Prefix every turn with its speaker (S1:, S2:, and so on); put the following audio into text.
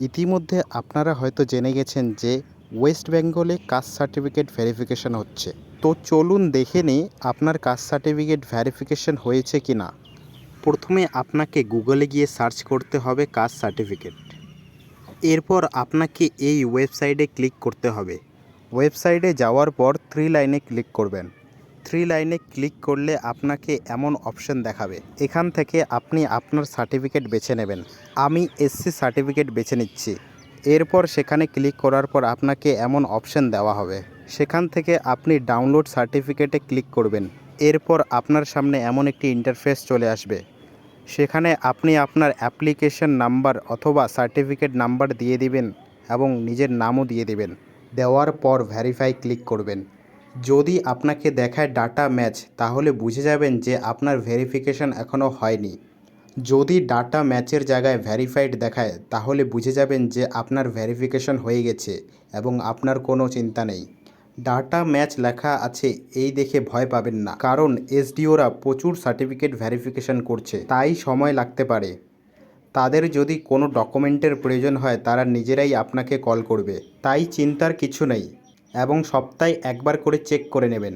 S1: ইতিমধ্যে আপনারা হয়তো জেনে গেছেন যে ওয়েস্ট বেঙ্গলে কাস্ট সার্টিফিকেট ভেরিফিকেশন হচ্ছে। তো চলুন দেখে নিই আপনার কাস্ট সার্টিফিকেট ভেরিফিকেশন হয়েছে কি না। প্রথমে আপনাকে গুগলে গিয়ে সার্চ করতে হবে কাস্ট সার্টিফিকেট। এরপর আপনাকে এই ওয়েবসাইটে ক্লিক করতে হবে। ওয়েবসাইটে যাওয়ার পর 3 লাইনে ক্লিক করবেন। 3 লাইনে ক্লিক করলে আপনাকে এমন অপশন দেখাবে। এখান থেকে আপনি আপনার সার্টিফিকেট বেছে নেবেন। আমি এসসি সার্টিফিকেট বেছে নিচ্ছি। এরপর সেখানে ক্লিক করার পর আপনাকে এমন অপশন দেওয়া হবে। সেখান থেকে আপনি ডাউনলোড সার্টিফিকেটে ক্লিক করবেন। এরপর আপনার সামনে এমন একটি ইন্টারফেস চলে আসবে। সেখানে আপনি আপনার অ্যাপ্লিকেশন নাম্বার অথবা সার্টিফিকেট নাম্বার দিয়ে দিবেন এবং নিজের নামও দিয়ে দিবেন। দেওয়ার পর ভেরিফাই ক্লিক করবেন। যদি আপনাকে দেখায় ডাটা ম্যাচ, তাহলে বুঝে যাবেন যে আপনার ভেরিফিকেশন এখনও হয়নি। যদি ডাটা ম্যাচের জায়গায় ভেরিফাইড দেখায়, তাহলে বুঝে যাবেন যে আপনার ভেরিফিকেশন হয়ে গেছে এবং আপনার কোনো চিন্তা নেই। ডাটা ম্যাচ লেখা আছে এই দেখে ভয় পাবেন না, কারণ এসডিওরা প্রচুর সার্টিফিকেট ভেরিফিকেশন করছে, তাই সময় লাগতে পারে। তাদের যদি কোনো ডকুমেন্টের প্রয়োজন হয়, তারা নিজেরাই আপনাকে কল করবে, তাই চিন্তার কিছু নেই এবং সপ্তাহে একবার করে চেক করে নেবেন।